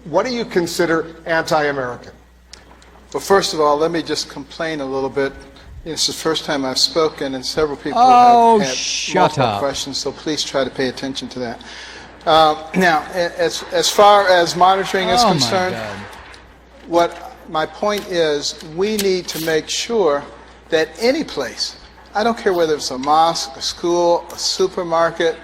what do you consider anti-American? Well, first of all, let me just complain a little bit. This is the first time I've spoken, and several people have had multiple questions, so please try to pay attention to that. Now, as far as monitoring is concerned, what my point is, we need to make sure that any place, I don't care whether it's a mosque, a school, a supermarket,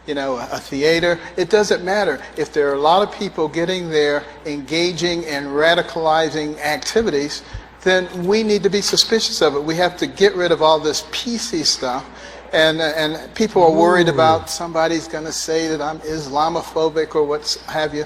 a theater, it doesn't matter. If there are a lot of people getting there, engaging in radicalizing activities, then we need to be suspicious of it. We have to get rid of all this PC stuff. And people are worried about somebody's going to say that I'm Islamophobic or what have you.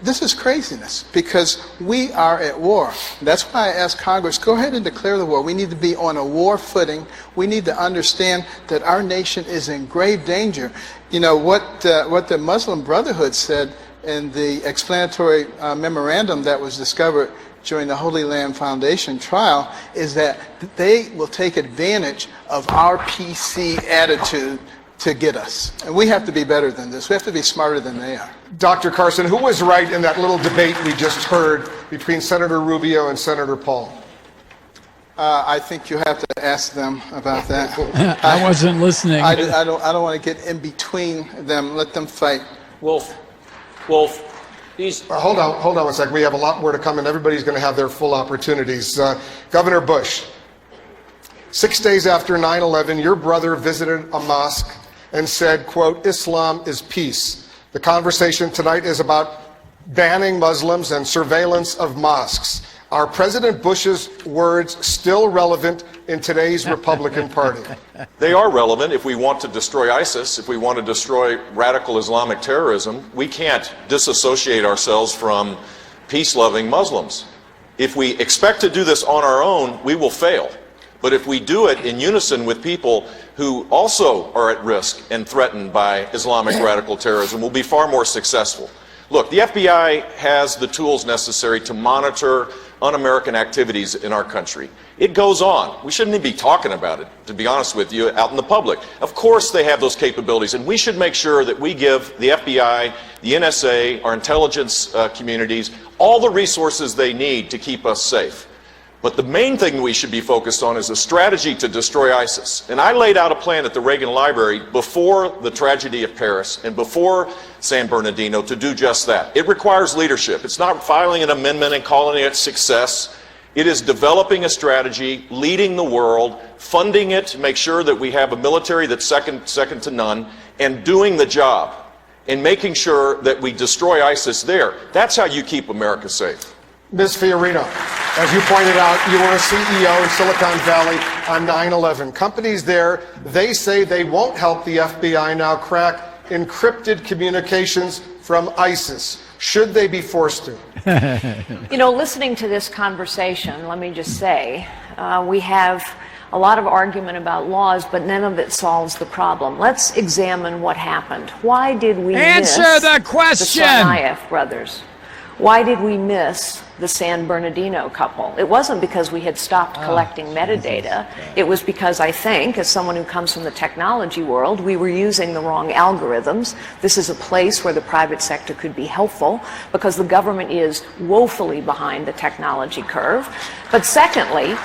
This is craziness because we are at war. That's why I asked Congress, go ahead and declare the war. We need to be on a war footing. We need to understand that our nation is in grave danger. What the Muslim Brotherhood said in the explanatory memorandum that was discovered during the Holy Land Foundation trial is that they will take advantage of our PC attitude to get us. And we have to be better than this. We have to be smarter than they are. Dr. Carson, who was right in that little debate we just heard between Senator Rubio and Senator Paul? I think you have to ask them about that. I wasn't listening. I don't want to get in between them. Let them fight. Wolf, hold on one second. We have a lot more to come, and everybody's going to have their full opportunities. Governor Bush, 6 days after 9/11, your brother visited a mosque and said, quote, "Islam is peace." The conversation tonight is about banning Muslims and surveillance of mosques. Are President Bush's words still relevant in today's Republican Party? They are relevant if we want to destroy ISIS, if we want to destroy radical Islamic terrorism. We can't disassociate ourselves from peace-loving Muslims. If we expect to do this on our own, we will fail. But if we do it in unison with people who also are at risk and threatened by Islamic radical terrorism, we'll be far more successful. Look, the FBI has the tools necessary to monitor un-American activities in our country. It goes on. We shouldn't even be talking about it, to be honest with you, out in the public. Of course they have those capabilities, and we should make sure that we give the FBI, the NSA, our intelligence communities, all the resources they need to keep us safe. But the main thing we should be focused on is a strategy to destroy ISIS. And I laid out a plan at the Reagan Library before the tragedy of Paris and before San Bernardino to do just that. It requires leadership. It's not filing an amendment and calling it success. It is developing a strategy, leading the world, funding it to make sure that we have a military that's second to none, and doing the job, and making sure that we destroy ISIS there. That's how you keep America safe. Ms. Fiorina, as you pointed out, you were a CEO in Silicon Valley on 9/11. Companies there, they say they won't help the FBI now crack encrypted communications from ISIS. Should they be forced to? Listening to this conversation, let me just say, we have a lot of argument about laws, but none of it solves the problem. Let's examine what happened. Why did we miss the question. The Tsarnaev brothers? Why did we miss the San Bernardino couple? It wasn't because we had stopped collecting metadata. It was because I think, as someone who comes from the technology world, we were using the wrong algorithms. This is a place where the private sector could be helpful because the government is woefully behind the technology curve. But secondly,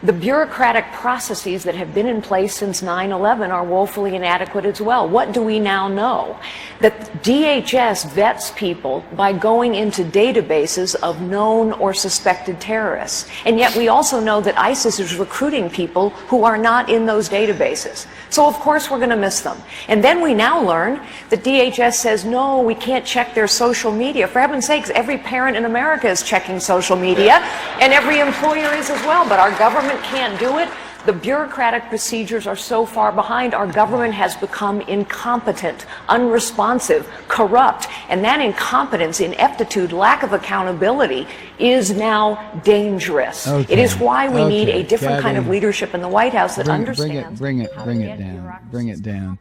the bureaucratic processes that have been in place since 9/11 are woefully inadequate as well. What do we now know? That DHS vets people by going into databases of known or suspected terrorists. And yet we also know that ISIS is recruiting people who are not in those databases. So of course we're going to miss them. And then we now learn that DHS says, no, we can't check their social media. For heaven's sakes, every parent in America is checking social media, and every employer is as well, but our government can't do it. The bureaucratic procedures are so far behind. Our government has become incompetent, unresponsive, corrupt, and that incompetence, ineptitude, lack of accountability is now dangerous. Okay. It is why we need a different kind of leadership in the White House that understands. Bring it down.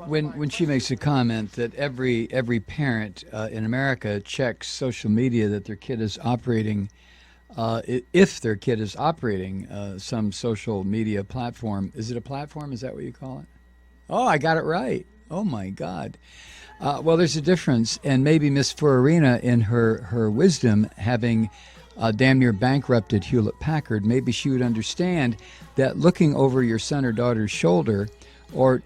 When she makes a comment that every parent in America checks social media that their kid is operating. If their kid is operating some social media platform, is it a platform? Is that what you call it? Oh, I got it right. Oh, my God. Well, there's a difference, and maybe Miss Fiorina, in her wisdom, having damn near bankrupted Hewlett-Packard, maybe she would understand that looking over your son or daughter's shoulder, or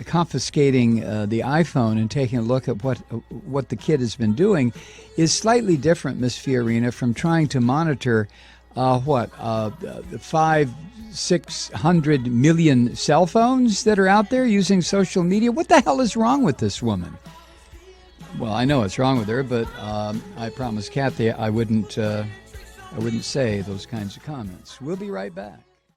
confiscating the iPhone and taking a look at what the kid has been doing, is slightly different, Miss Fiorina, from trying to monitor the 500-600 million cell phones that are out there using social media. What the hell is wrong with this woman? Well, I know what's wrong with her, but I promised Kathy I wouldn't say those kinds of comments. We'll be right back.